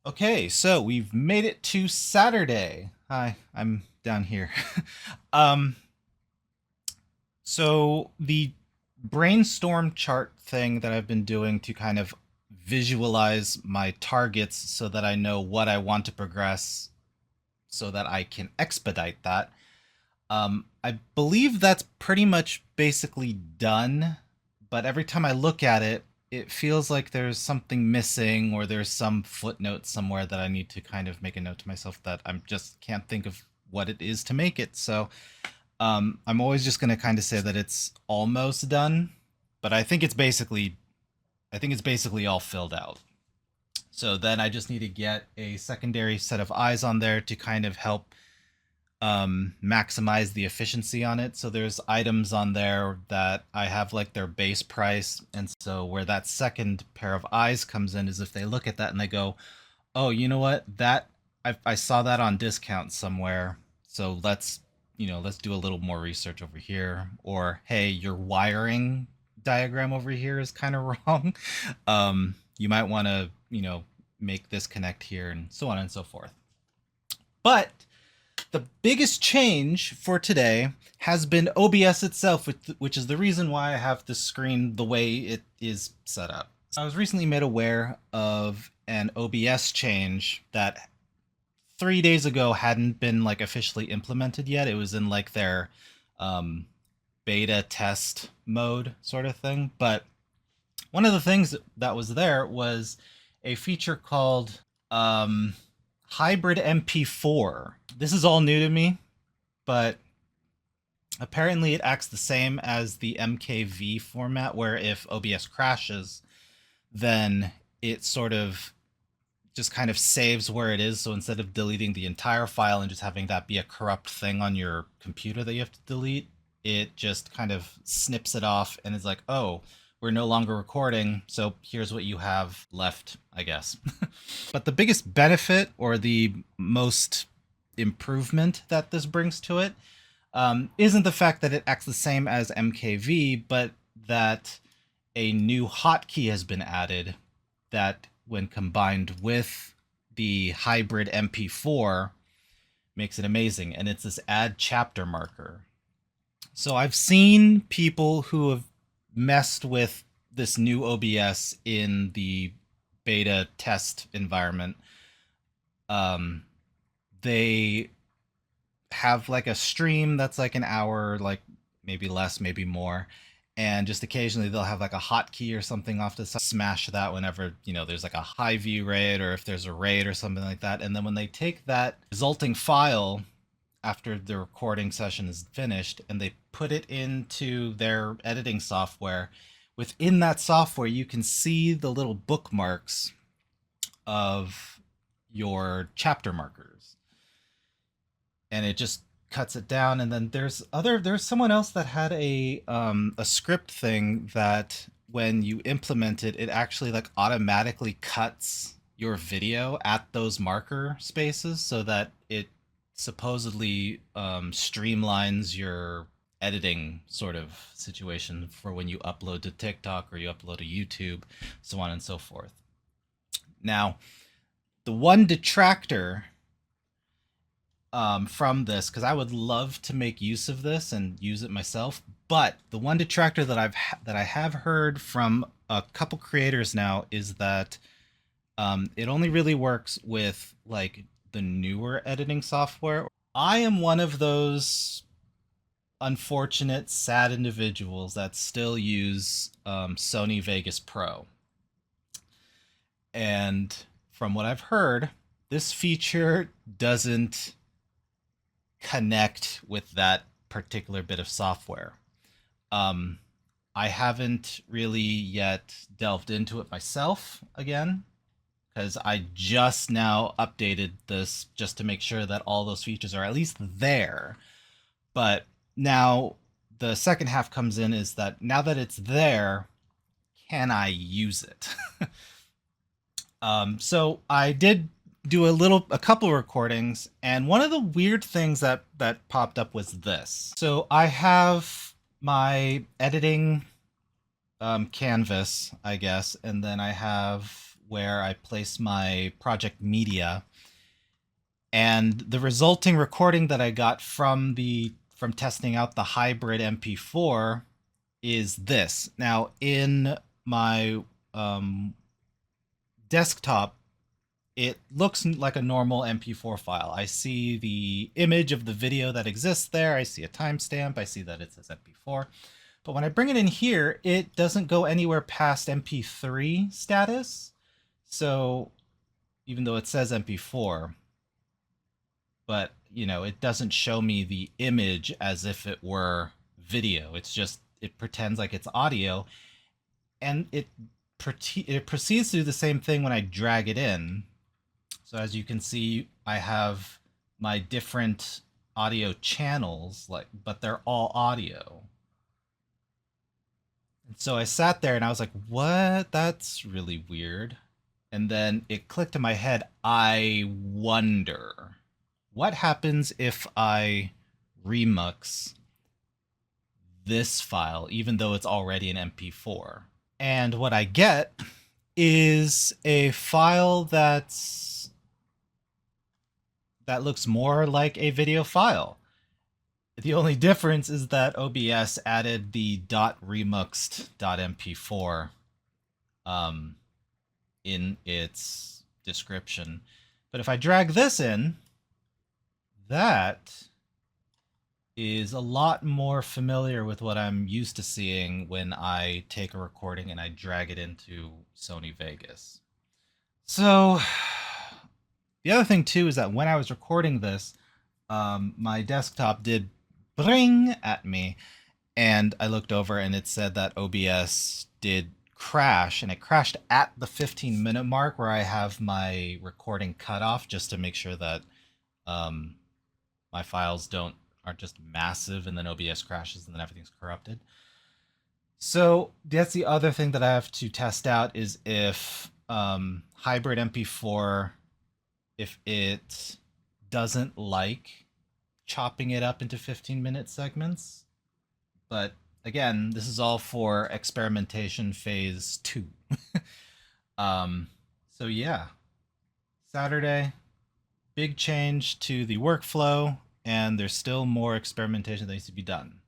Okay, so we've made it to Saturday. Hi, I'm down here. um, so the brainstorm chart thing that I've been doing to kind of visualize my targets so that I know what I want to progress so that I can expedite that. I believe that's pretty much basically done, but every time I look at it, it feels like there's something missing or there's some footnote somewhere that I need to kind of make a note to myself that I'm just can't think of what it is to make it. So I'm always just going to kind of say that it's almost done, but I think it's basically all filled out. So then I just need to get a secondary set of eyes on there to kind of help maximize the efficiency on it. So there's items on there that I have like their base price, and so where that second pair of eyes comes in is if they look at that and they go, "Oh, you know what? I saw that on discount somewhere. So let's do a little more research over here." Or, "Hey, your wiring diagram over here is kind of wrong. You might want to make this connect here," and so on and so forth. But the biggest change for today has been OBS itself, which is the reason why I have the screen the way it is set up. I was recently made aware of an OBS change that 3 days ago hadn't been like officially implemented yet. It was in like their beta test mode sort of thing. But one of the things that was there was a feature called hybrid MP4. This is all new to me, but apparently it acts the same as the MKV format, where if OBS crashes, then it sort of just kind of saves where it is. So instead of deleting the entire file and just having that be a corrupt thing on your computer that you have to delete, it just kind of snips it off and is like, oh, we're no longer recording, so here's what you have left, I guess. But the biggest benefit or the most improvement that this brings to it isn't the fact that it acts the same as MKV, but that a new hotkey has been added that, when combined with the hybrid MP4, makes it amazing. And it's this add chapter marker. So I've seen people who have messed with this new OBS in the beta test environment. They have like a stream that's like an hour, like maybe less, maybe more, and just occasionally they'll have like a hotkey or something off to smash that whenever there's like a high view raid or if there's a raid or something like that. And then when they take that resulting file after the recording session is finished and they put it into their editing software, within that software you can see the little bookmarks of your chapter markers, and it just cuts it down. And then there's someone else that had a script thing that when you implement it, it actually like automatically cuts your video at those marker spaces so that it supposedly streamlines your editing sort of situation for when you upload to TikTok or you upload to YouTube, so on and so forth. Now, the one detractor from this, because I would love to make use of this and use it myself, but the one detractor that I have heard from a couple creators now is that it only really works with like the newer editing software. I am one of those unfortunate, sad individuals that still use Sony Vegas Pro. And from what I've heard, this feature doesn't connect with that particular bit of software. I haven't really yet delved into it myself again, because I just now updated this just to make sure that all those features are at least there. But now the second half comes in, is that now that it's there, can I use it? So I did do a couple recordings, and one of the weird things that popped up was this. So I have my editing canvas, I guess, and then I have where I place my project media, and the resulting recording that I got from testing out the hybrid MP4 is this. Now, in my desktop, it looks like a normal MP4 file. I see the image of the video that exists there. I see a timestamp. I see that it says MP4. But when I bring it in here, it doesn't go anywhere past MP3 status. So even though it says MP4, but it doesn't show me the image as if it were video. It's just, it pretends like it's audio, and it proceeds to do the same thing when I drag it in. So as you can see, I have my different audio channels, but they're all audio. And so I sat there and I was like, what? That's really weird. And then it clicked in my head, I wonder what happens if I remux this file, even though it's already an MP4. And what I get is a file that looks more like a video file. The only difference is that OBS added the .remuxed.mp4 in its description. But if I drag this in, that is a lot more familiar with what I'm used to seeing when I take a recording and I drag it into Sony Vegas. So the other thing too is that when I was recording this, my desktop did bring at me, and I looked over and it said that OBS did crash, and it crashed at the 15-minute mark where I have my recording cut off, just to make sure that my files aren't just massive and then OBS crashes and then everything's corrupted. So that's the other thing that I have to test out, is if hybrid MP4, if it doesn't like chopping it up into 15-minute segments. But again, this is all for experimentation phase 2. So yeah, Saturday, big change to the workflow, and there's still more experimentation that needs to be done.